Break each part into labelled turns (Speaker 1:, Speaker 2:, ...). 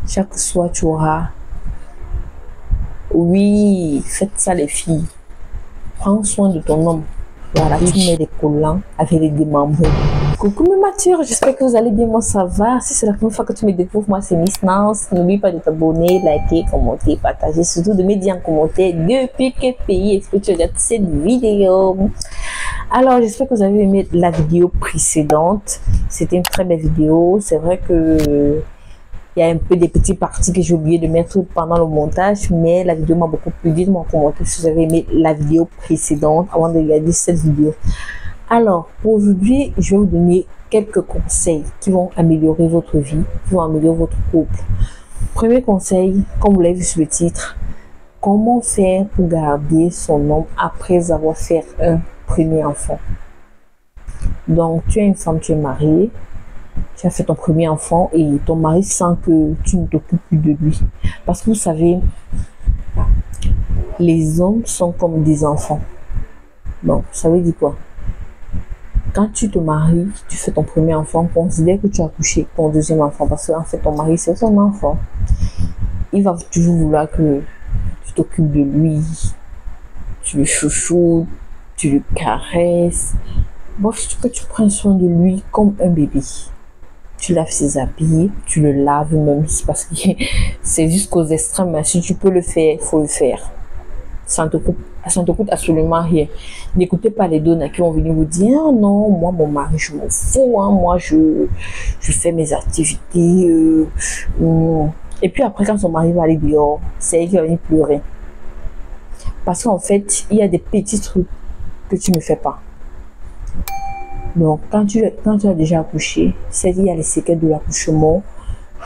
Speaker 1: Chaque soir, tu auras... Oui, faites ça les filles. Prends soin de ton homme. Voilà, tu mets des collants avec les démembrés. Coucou mes matures, j'espère que vous allez bien, moi ça va. Si c'est la première fois que tu me découvres, moi c'est Miss Nance. N'oublie pas de t'abonner, liker, commenter, partager, surtout de me dire en commentaire depuis quel pays est-ce que tu regardes cette vidéo. Alors j'espère que vous avez aimé la vidéo précédente. C'était une très belle vidéo. C'est vrai que il y a un peu des petites parties que j'ai oublié de mettre pendant le montage, mais la vidéo m'a beaucoup plu. Dites-moi en commentaire si vous avez aimé la vidéo précédente avant de regarder cette vidéo. Alors, pour aujourd'hui, je vais vous donner quelques conseils qui vont améliorer votre vie, qui vont améliorer votre couple. Premier conseil, comme vous l'avez vu sur le titre, comment faire pour garder son homme après avoir fait un premier enfant. Donc, tu es une femme, tu es mariée, tu as fait ton premier enfant et ton mari sent que tu ne t'occupes plus de lui. Parce que vous savez, les hommes sont comme des enfants. Donc, ça veut dire quoi? Quand tu te maries, tu fais ton premier enfant, considère que tu as couché ton deuxième enfant parce qu'en fait, ton mari, c'est ton enfant. Il va toujours vouloir que tu t'occupes de lui, tu le chouchoutes, tu le caresses. Bref, que tu prennes soin de lui comme un bébé. Tu laves ses habits, tu le laves même parce que c'est jusqu'aux extrêmes. Si tu peux le faire, il faut le faire. Ça ne te coûte absolument rien. N'écoutez pas les donneurs qui vont venir vous dire ah non, moi mon mari je m'en fous, hein, moi je fais mes activités. Et puis après quand son mari va aller dehors, c'est elle qui va venir pleurer. Parce qu'en fait, il y a des petits trucs que tu ne fais pas. Donc quand tu as déjà accouché, c'est qu'il y a les séquelles de l'accouchement.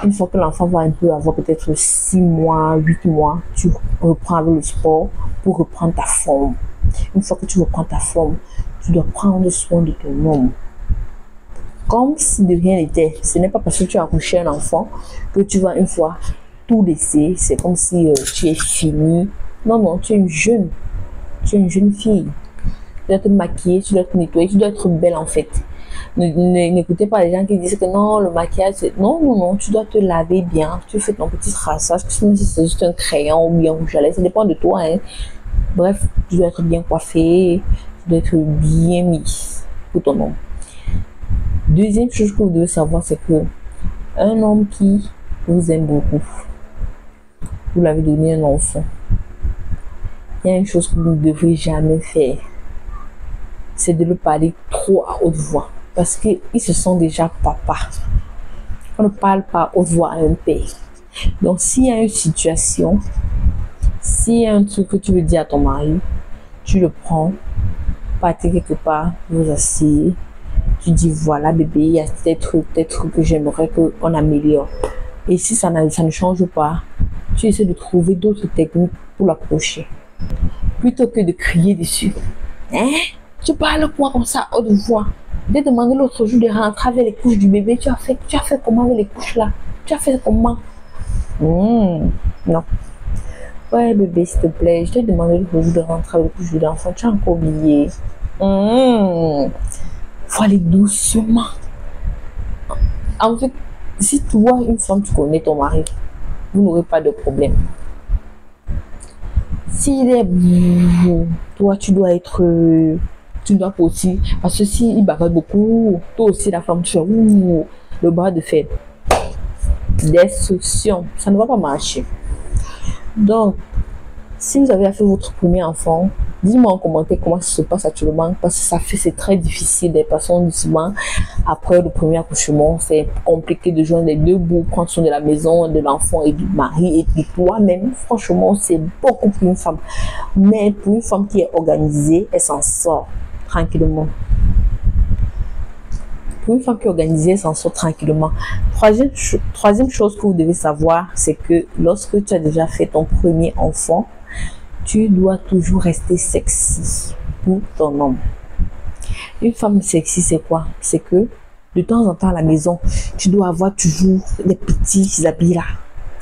Speaker 1: Une fois que l'enfant va un peu avoir peut-être 6 mois, 8 mois, tu reprends avec le sport pour reprendre ta forme. Une fois que tu reprends ta forme, tu dois prendre soin de ton homme. Comme si de rien n'était. Ce n'est pas parce que tu as accouché un enfant que tu vas une fois tout laisser. C'est comme si tu es fini. Non, non, tu es une jeune. Tu es une jeune fille. Tu dois te maquiller, tu dois te nettoyer, tu dois être belle en fait. N'écoutez pas les gens qui disent que non, le maquillage, c'est... Non, non, non, tu dois te laver bien. Tu fais ton petit traçage, même si c'est juste un crayon ou bien rouge à lèvres, ça dépend de toi. Hein. Bref, tu dois être bien coiffé, tu dois être bien mis pour ton homme. Deuxième chose que vous devez savoir, c'est que un homme qui vous aime beaucoup, vous l'avez donné un enfant, il y a une chose que vous ne devrez jamais faire, c'est de le parler trop à haute voix. Parce qu'ils se sont déjà papa. On ne parle pas à haute voix à un père. Donc, s'il y a une situation, s'il y a un truc que tu veux dire à ton mari, tu le prends, partez quelque part, vous asseyez, tu dis voilà bébé, il y a tel truc que j'aimerais qu'on améliore. Et si ça ne change pas, tu essaies de trouver d'autres techniques pour l'approcher. Plutôt que de crier dessus. Hein? Tu parles quoi comme ça à haute voix? J'ai demandé l'autre jour de rentrer avec les couches du bébé. Tu as fait comment avec les couches là? Tu as fait comment? Non. Ouais bébé, s'il te plaît, je t'ai demandé l'autre jour de rentrer avec les couches de l'enfant. Tu as encore oublié. Faut aller doucement. En fait, si toi, une femme, tu connais ton mari, vous n'aurez pas de problème. S'il est toi, tu dois être... Tu dois aussi, parce que s'il bavard beaucoup, toi aussi la femme, tu fais le bras de fer. Destruction, ça ne va pas marcher. Donc, si vous avez fait votre premier enfant, dites-moi en commentaire comment ça se passe actuellement, parce que c'est très difficile. Des personnes souvent après le premier accouchement, c'est compliqué de joindre les deux bouts, prendre soin de la maison, de l'enfant et du mari et de toi-même. Franchement, c'est beaucoup pour une femme. Mais pour une femme qui est organisée, elle s'en sort tranquillement. Pour une femme qui est organisée, elle s'en sort tranquillement. Troisième chose que vous devez savoir, c'est que lorsque tu as déjà fait ton premier enfant, tu dois toujours rester sexy pour ton homme. Une femme sexy, c'est quoi? C'est que de temps en temps à la maison, tu dois avoir toujours des petits habits là.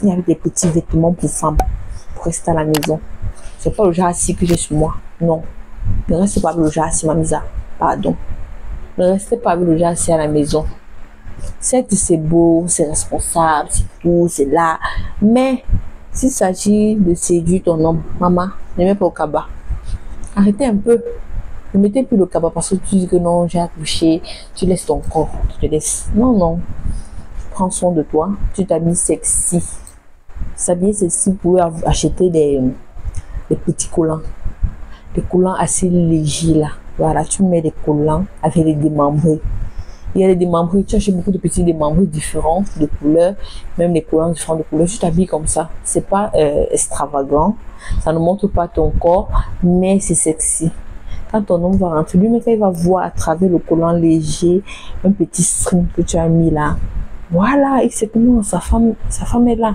Speaker 1: Il y a des petits vêtements pour femmes pour rester à la maison. C'est pas le genre assis que j'ai sur moi. Non. Ne restez pas avec le genre assis, mamisa. Pardon. Ne restez pas avec le genre assis à la maison. Certes, c'est beau, c'est responsable, c'est tout, c'est là. Mais s'il s'agit de séduire ton homme, maman, ne mets pas au cabas. Arrêtez un peu. Ne mettez plus le cabas parce que tu dis que non, j'ai accouché, tu laisses ton corps, tu te laisses. Non, non. Prends soin de toi, tu t'habilles sexy. S'habiller sexy, vous pouvez acheter des petits collants. Des collants assez légers là. Voilà, tu mets des collants avec des démembrés. Il y a des démembrés, tu achètes beaucoup de petits démembrés différents de couleurs, même des collants différents de couleurs. Tu t'habilles comme ça. C'est pas extravagant, ça ne montre pas ton corps, mais c'est sexy. Quand ton homme va rentrer, lui, il va voir à travers le collant léger un petit string que tu as mis là. Voilà, et c'est comment sa femme est là.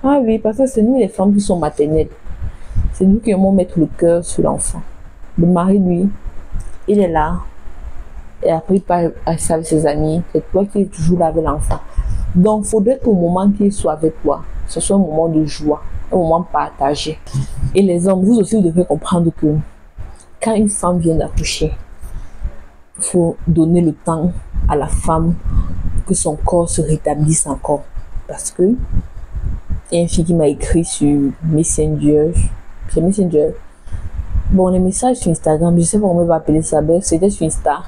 Speaker 1: Ah oui, parce que c'est nous les femmes qui sont maternelles. C'est nous qui aimons mettre le cœur sur l'enfant. Le mari, lui, il est là. Et après, il part avec ses amis. C'est toi qui es toujours là avec l'enfant. Donc, il faudrait qu'au moment qu'il soit avec toi, ce soit un moment de joie, un moment partagé. Et les hommes, vous aussi, vous devez comprendre que quand une femme vient d'accoucher, il faut donner le temps à la femme que son corps se rétablisse encore. Parce que il y a une fille qui m'a écrit sur Messenger. C'est Messenger. Bon, les messages sur Instagram, je sais pas comment on va appeler ça, c'était sur Insta.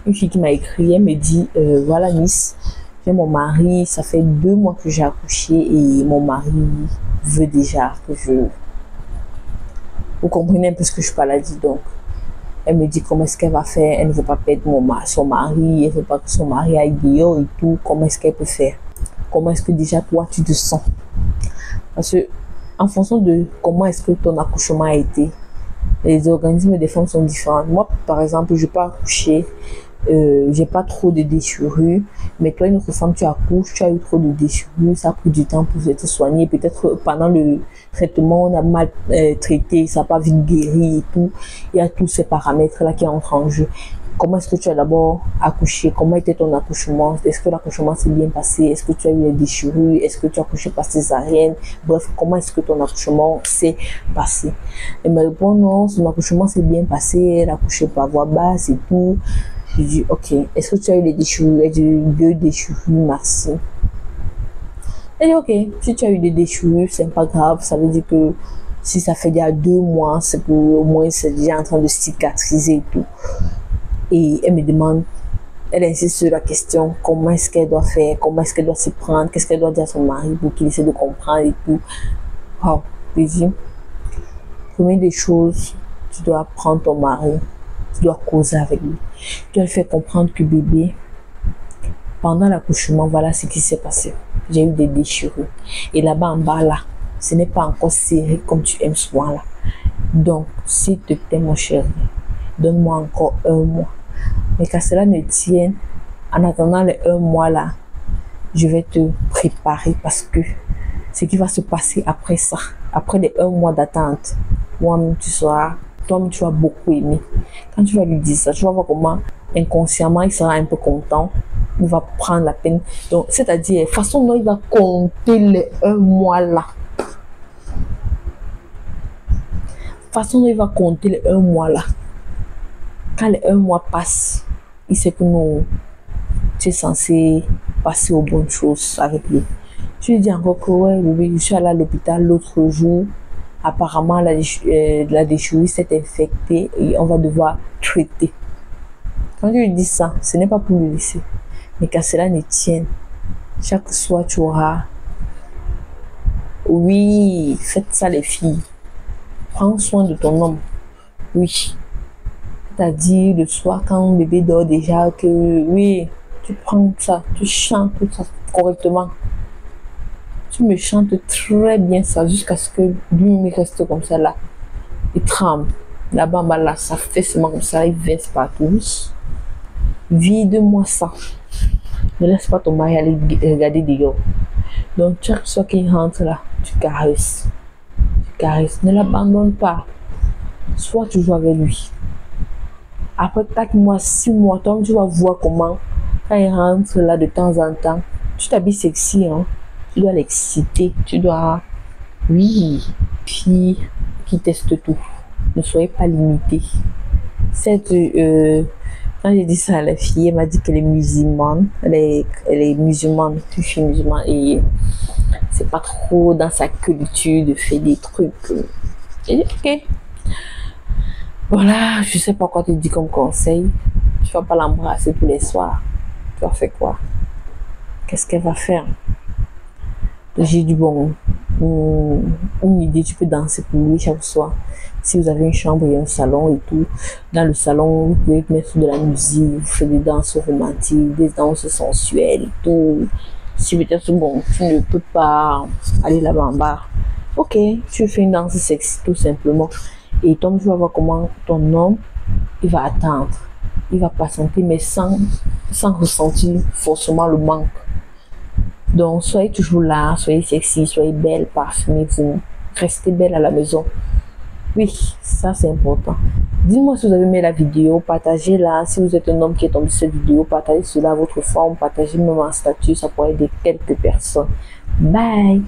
Speaker 1: Une fille qui m'a écrit, elle me dit, voilà Miss, j'ai mon mari, ça fait 2 mois que j'ai accouché et mon mari veut déjà que je... Vous comprenez un peu ce que je parle à dire, donc. Elle me dit comment est-ce qu'elle va faire, elle ne veut pas perdre son mari, elle ne veut pas que son mari aille dehors et tout, comment est-ce qu'elle peut faire? Comment est-ce que déjà toi tu te sens? Parce que en fonction de comment est-ce que ton accouchement a été, les organismes des femmes sont différents. Moi, par exemple, je peux accoucher, j'ai pas trop de déchirures, mais toi, une autre femme, tu accouches, tu as eu trop de déchirures, ça a pris du temps pour te soigner. Peut-être pendant le traitement, on a mal traité, ça n'a pas vite guéri et tout. Il y a tous ces paramètres-là qui entrent en jeu. Comment est-ce que tu as d'abord accouché? Comment était ton accouchement? Est-ce que l'accouchement s'est bien passé? Est-ce que tu as eu des déchirures? Est-ce que tu as accouché par césarienne? Bref, comment est-ce que ton accouchement s'est passé? Elle me répond non, son accouchement s'est bien passé, elle a accouché par voie basse et tout. Je dis ok, est-ce que tu as eu des déchirures? Elle dit 2 déchirures, merci. Elle dit ok, si tu as eu des déchirures, c'est pas grave, ça veut dire que si ça fait déjà 2 mois, c'est que au moins c'est déjà en train de cicatriser et tout. Et elle me demande, elle insiste sur la question, comment est-ce qu'elle doit faire, comment est-ce qu'elle doit s'y prendre, qu'est-ce qu'elle doit dire à son mari pour qu'il essaie de comprendre et tout. Wow, je dis, première des choses, tu dois prendre ton mari, tu dois causer avec lui. Tu dois lui faire comprendre que bébé, pendant l'accouchement, voilà ce qui s'est passé. J'ai eu des déchirures. Et là-bas en bas, là, ce n'est pas encore serré comme tu aimes souvent là. Donc, s'il te plaît, mon chéri, donne-moi encore 1 mois. Mais qu'à cela ne tienne, en attendant les 1 mois là, je vais te préparer parce que ce qui va se passer après ça, après les 1 mois d'attente, toi-même tu vas beaucoup aimer. Quand tu vas lui dire ça, tu vas voir comment inconsciemment il sera un peu content, il va prendre la peine. Donc, c'est-à-dire, façon dont il va compter les 1 mois là. Façon dont il va compter les 1 mois là. Quand les 1 mois passent, il sait que non, tu es censé passer aux bonnes choses avec lui. Tu lui dis encore que ouais, bébé, je suis allée à l'hôpital l'autre jour. Apparemment, la déchirure s'est infectée et on va devoir traiter. Quand tu lui dis ça, ce n'est pas pour le laisser. Mais qu'à cela ne tienne, chaque soir tu auras... Oui, faites ça les filles. Prends soin de ton homme. Oui. C'est-à-dire le soir quand le bébé dort déjà que oui, tu prends ça, tu chantes tout ça correctement. Tu me chantes très bien ça jusqu'à ce que lui reste comme ça là. Il tremble. Là-bas, là, ça fait seulement comme ça, il verse partout. Vide-moi ça. Ne laisse pas ton mari aller regarder dehors. Donc chaque fois qu'il rentre là, tu caresses. Tu caresses. Ne l'abandonne pas. Soit tu joues avec lui. Après 4 mois, 6 mois, toi, tu vas voir comment, quand il rentre là de temps en temps, tu t'habilles sexy, hein. Tu dois l'exciter, tu dois, oui, fille qui teste tout. Ne soyez pas limité. Quand Quand j'ai dit ça à la fille, elle m'a dit qu'elle est musulmane. Elle est musulmane, une fille musulmane. Et c'est pas trop dans sa culture de faire des trucs. J'ai dit, ok. Voilà, je sais pas quoi te dire comme conseil. Tu vas pas l'embrasser tous les soirs. Tu vas faire quoi? Qu'est-ce qu'elle va faire? J'ai dit, bon, une idée, tu peux danser pour lui chaque soir. Si vous avez une chambre et un salon et tout, dans le salon, vous pouvez mettre de la musique, vous faites des danses romantiques, des danses sensuelles et tout. Si peut-être, bon, tu ne peux pas aller là-bas en bas, ok, tu fais une danse sexy tout simplement. Et donc, tu vas voir comment ton homme, il va attendre. Il va patienter, mais sans ressentir forcément le manque. Donc, soyez toujours là, soyez sexy, soyez belle, parfumez, vous restez belle à la maison. Oui, ça c'est important. Dites-moi si vous avez aimé la vidéo, partagez-la. Si vous êtes un homme qui est tombé sur cette vidéo, partagez cela à votre femme, partagez même en statut, ça pourrait aider quelques personnes. Bye!